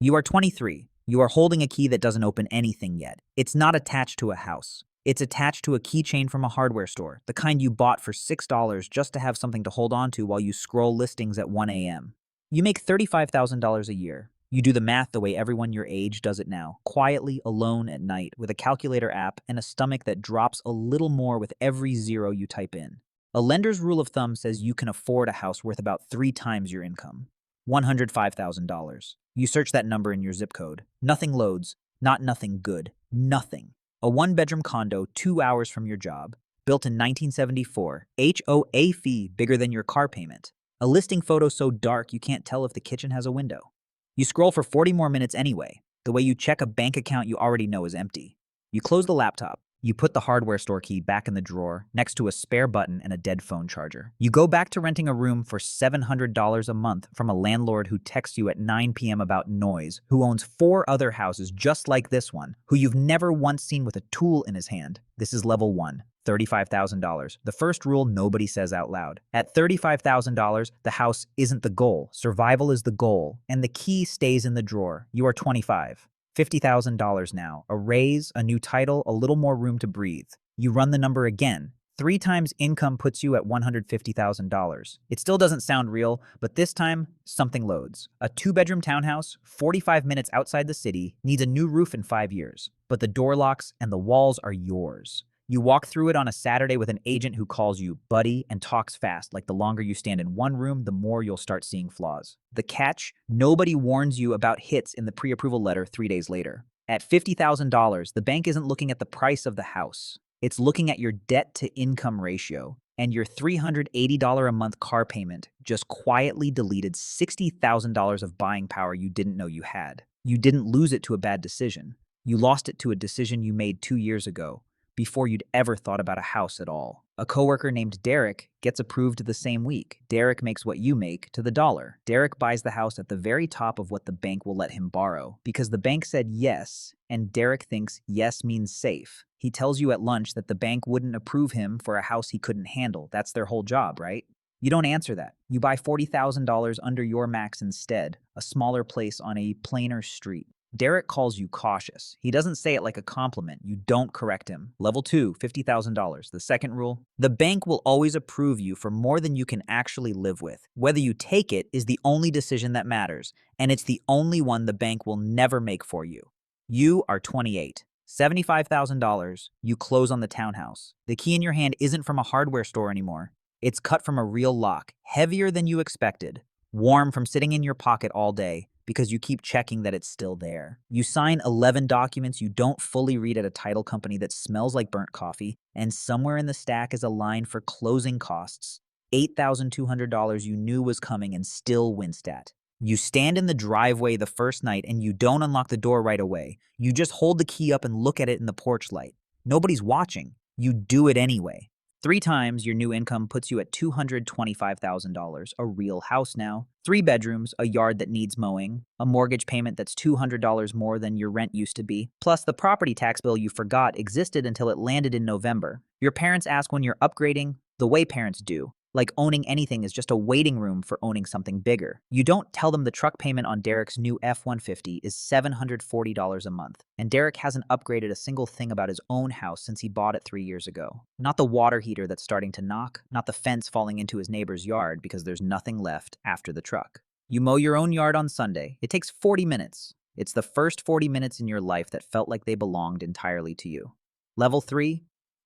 You are 23. You are holding a key that doesn't open anything yet. It's not attached to a house. It's attached to a keychain from a hardware store, the kind you bought for $6 just to have something to hold on to while you scroll listings at 1 a.m. You make $35,000 a year. You do the math the way everyone your age does it now, quietly, alone at night, with a calculator app and a stomach that drops a little more with every zero you type in. A lender's rule of thumb says you can afford a house worth about 3 times your income. $105,000. You search that number in your zip code. Nothing loads. Not nothing good. Nothing. A one-bedroom condo 2 hours from your job. Built in 1974. HOA fee bigger than your car payment. A listing photo so dark you can't tell if the kitchen has a window. You scroll for 40 more minutes anyway, the way you check a bank account you already know is empty. You close the laptop. You put the hardware store key back in the drawer next to a spare button and a dead phone charger. You go back to renting a room for $700 a month from a landlord who texts you at 9 p.m. about noise, who owns 4 other houses just like this one, who you've never once seen with a tool in his hand. This is level 1, $35,000. The first rule nobody says out loud. At $35,000, the house isn't the goal. Survival is the goal, and the key stays in the drawer. You are 25. $50,000 now. A raise, a new title, a little more room to breathe. You run the number again. 3 times income puts you at $150,000. It still doesn't sound real, but this time, something loads. A 2-bedroom townhouse, 45 minutes outside the city, needs a new roof in 5 years. But the door locks and the walls are yours. You walk through it on a Saturday with an agent who calls you buddy and talks fast, like the longer you stand in one room, the more you'll start seeing flaws. The catch? Nobody warns you about hits in the pre-approval letter 3 days later. At $50,000, the bank isn't looking at the price of the house. It's looking at your debt-to-income ratio, and your $380 a month car payment just quietly deleted $60,000 of buying power you didn't know you had. You didn't lose it to a bad decision. You lost it to a decision you made 2 years ago, before you'd ever thought about a house at all. A coworker named Derek gets approved the same week. Derek makes what you make to the dollar. Derek buys the house at the very top of what the bank will let him borrow, because the bank said yes, and Derek thinks yes means safe. He tells you at lunch that the bank wouldn't approve him for a house he couldn't handle. That's their whole job, right? You don't answer that. You buy $40,000 under your max instead, a smaller place on a plainer street. Derek calls you cautious. He doesn't say it like a compliment. You don't correct him. Level 2, $50,000. The second rule, the bank will always approve you for more than you can actually live with. Whether you take it is the only decision that matters, and it's the only one the bank will never make for you. You are 28. $75,000. You close on the townhouse. The key in your hand isn't from a hardware store anymore. It's cut from a real lock, heavier than you expected, warm from sitting in your pocket all day, because you keep checking that it's still there. You sign 11 documents you don't fully read at a title company that smells like burnt coffee, and somewhere in the stack is a line for closing costs. $8,200 you knew was coming and still winced at. You stand in the driveway the first night and you don't unlock the door right away. You just hold the key up and look at it in the porch light. Nobody's watching. You do it anyway. 3 times your new income puts you at $225,000, a real house now. 3 bedrooms, a yard that needs mowing, a mortgage payment that's $200 more than your rent used to be, plus the property tax bill you forgot existed until it landed in November. Your parents ask when you're upgrading, the way parents do. Like owning anything is just a waiting room for owning something bigger. You don't tell them the truck payment on Derek's new F-150 is $740 a month, and Derek hasn't upgraded a single thing about his own house since he bought it 3 years ago. Not the water heater that's starting to knock, not the fence falling into his neighbor's yard because there's nothing left after the truck. You mow your own yard on Sunday. It takes 40 minutes. It's the first 40 minutes in your life that felt like they belonged entirely to you. Level 3,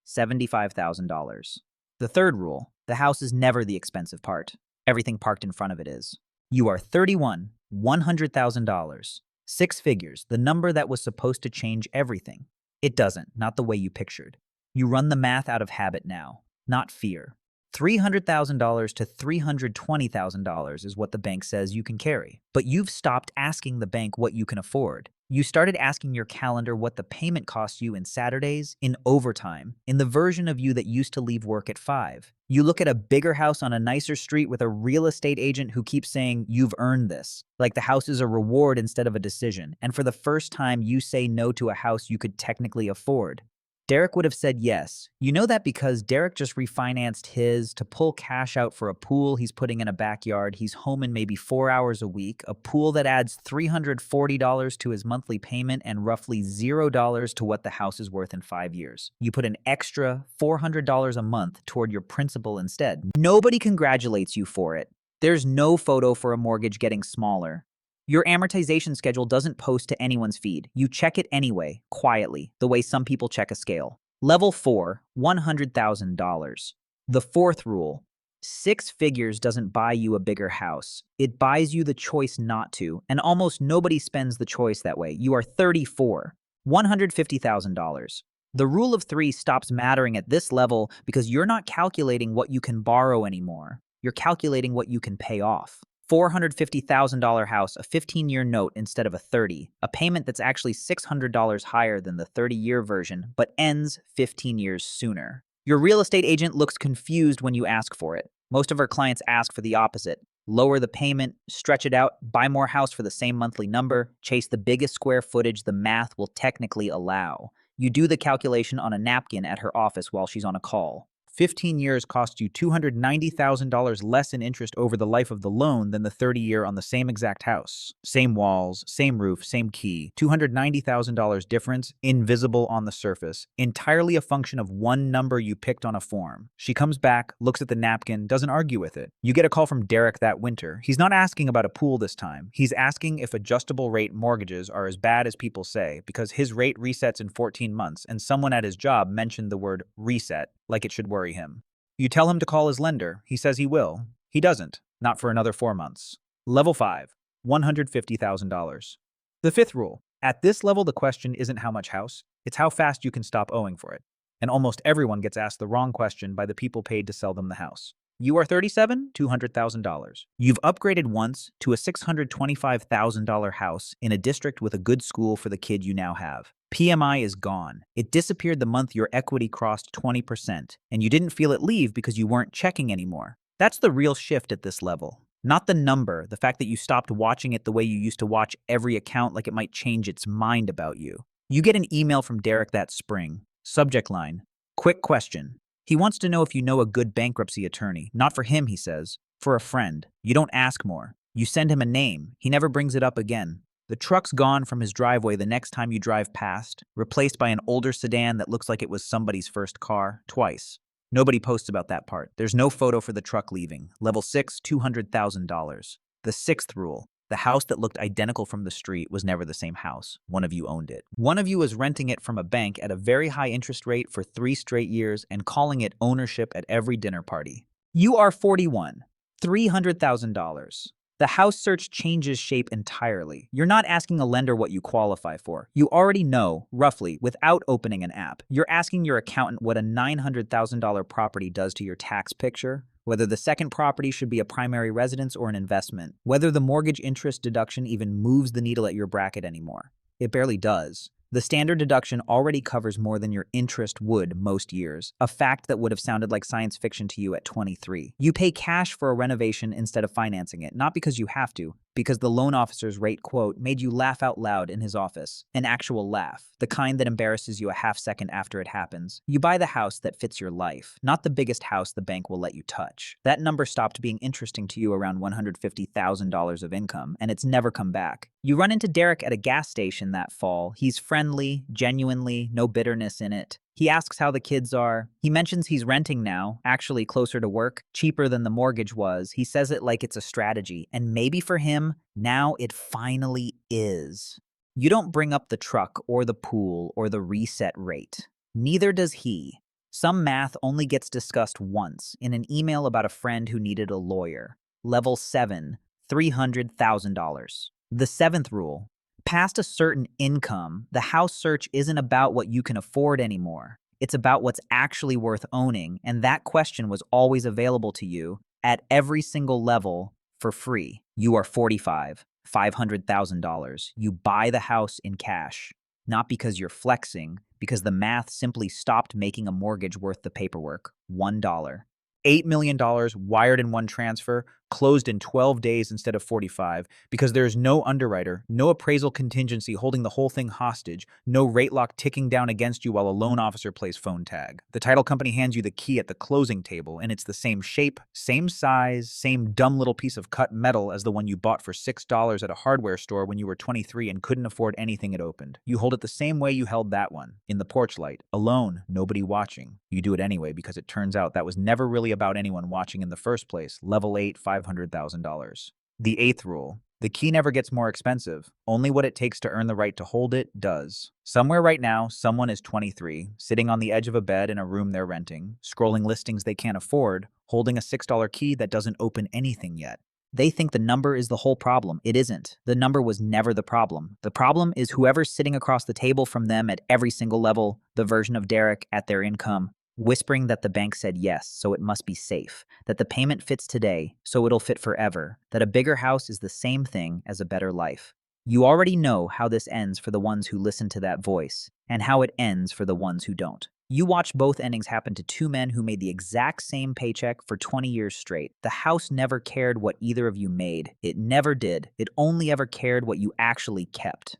$75,000. The third rule, the house is never the expensive part. Everything parked in front of it is. You are 31, $100,000. 6 figures, the number that was supposed to change everything. It doesn't, not the way you pictured. You run the math out of habit now, not fear. $300,000 to $320,000 is what the bank says you can carry. But you've stopped asking the bank what you can afford. You started asking your calendar what the payment costs you in Saturdays, in overtime, in the version of you that used to leave work at 5. You look at a bigger house on a nicer street with a real estate agent who keeps saying, "You've earned this," like the house is a reward instead of a decision. And for the first time, you say no to a house you could technically afford. Derek would have said yes. You know that because Derek just refinanced his to pull cash out for a pool he's putting in a backyard. He's home in maybe 4 hours a week, a pool that adds $340 to his monthly payment and roughly $0 to what the house is worth in 5 years. You put an extra $400 a month toward your principal instead. Nobody congratulates you for it. There's no photo for a mortgage getting smaller. Your amortization schedule doesn't post to anyone's feed. You check it anyway, quietly, the way some people check a scale. Level 4, $100,000. The fourth rule: six figures doesn't buy you a bigger house. It buys you the choice not to, and almost nobody spends the choice that way. You are 34, $150,000. The rule of three stops mattering at this level because you're not calculating what you can borrow anymore. You're calculating what you can pay off. $450,000 house, a 15-year note instead of a 30, a payment that's actually $600 higher than the 30-year version, but ends 15 years sooner. Your real estate agent looks confused when you ask for it. Most of our clients ask for the opposite. Lower the payment, stretch it out, buy more house for the same monthly number, chase the biggest square footage the math will technically allow. You do the calculation on a napkin at her office while she's on a call. 15 years cost you $290,000 less in interest over the life of the loan than the 30-year on the same exact house. Same walls, same roof, same key. $290,000 difference, invisible on the surface. Entirely a function of one number you picked on a form. She comes back, looks at the napkin, doesn't argue with it. You get a call from Derek that winter. He's not asking about a pool this time. He's asking if adjustable rate mortgages are as bad as people say because his rate resets in 14 months and someone at his job mentioned the word reset like it should worry him. You tell him to call his lender. He says he will. He doesn't. Not for another 4 months. Level 5, $150,000. The fifth rule. At this level, the question isn't how much house, it's how fast you can stop owing for it. And almost everyone gets asked the wrong question by the people paid to sell them the house. You are 37, $200,000. You've upgraded once to a $625,000 house in a district with a good school for the kid you now have. PMI is gone. It disappeared the month your equity crossed 20%, and you didn't feel it leave because you weren't checking anymore. That's the real shift at this level. Not the number, the fact that you stopped watching it the way you used to watch every account like it might change its mind about you. You get an email from Derek that spring. Subject line: quick question. He wants to know if you know a good bankruptcy attorney. Not for him, he says. For a friend. You don't ask more. You send him a name. He never brings it up again. The truck's gone from his driveway the next time you drive past, replaced by an older sedan that looks like it was somebody's first car, twice. Nobody posts about that part. There's no photo for the truck leaving. Level 6, $200,000. The sixth rule. The house that looked identical from the street was never the same house. One of you owned it. One of you was renting it from a bank at a very high interest rate for 3 straight years and calling it ownership at every dinner party. You are 41, $300,000. The house search changes shape entirely. You're not asking a lender what you qualify for. You already know, roughly, without opening an app. You're asking your accountant what a $900,000 property does to your tax picture, whether the second property should be a primary residence or an investment, whether the mortgage interest deduction even moves the needle at your bracket anymore. It barely does. The standard deduction already covers more than your interest would most years, a fact that would have sounded like science fiction to you at 23. You pay cash for a renovation instead of financing it, not because you have to, because the loan officer's rate quote made you laugh out loud in his office. An actual laugh, the kind that embarrasses you a half second after it happens. You buy the house that fits your life, not the biggest house the bank will let you touch. That number stopped being interesting to you around $150,000 of income, and it's never come back. You run into Derek at a gas station that fall. He's friendly, genuinely, no bitterness in it. He asks how the kids are. He mentions he's renting now, actually closer to work, cheaper than the mortgage was. He says it like it's a strategy, and maybe for him, now it finally is. You don't bring up the truck or the pool or the reset rate. Neither does he. Some math only gets discussed once in an email about a friend who needed a lawyer. Level 7, $300,000. The seventh rule. Past a certain income, the house search isn't about what you can afford anymore. It's about what's actually worth owning, and that question was always available to you at every single level for free. You are 45, $500,000. You buy the house in cash, not because you're flexing, because the math simply stopped making a mortgage worth the paperwork. $1. $8 million wired in one transfer, closed in 12 days instead of 45, because there's no underwriter, no appraisal contingency holding the whole thing hostage, no rate lock ticking down against you while a loan officer plays phone tag. The title company hands you the key at the closing table, and it's the same shape, same size, same dumb little piece of cut metal as the one you bought for $6 at a hardware store when you were 23 and couldn't afford anything it opened. You hold it the same way you held that one, in the porch light, alone, nobody watching. You do it anyway because it turns out that was never really about anyone watching in the first place. Level 8, $500,000. The eighth rule. The key never gets more expensive. Only what it takes to earn the right to hold it does. Somewhere right now, someone is 23, sitting on the edge of a bed in a room they're renting, scrolling listings they can't afford, holding a $6 key that doesn't open anything yet. They think the number is the whole problem. It isn't. The number was never the problem. The problem is whoever's sitting across the table from them at every single level, the version of Derek at their income, whispering that the bank said yes, so it must be safe, that the payment fits today, so it'll fit forever, that a bigger house is the same thing as a better life. You already know how this ends for the ones who listen to that voice, and how it ends for the ones who don't. You watch both endings happen to two men who made the exact same paycheck for 20 years straight. The house never cared what either of you made. It never did. It only ever cared what you actually kept.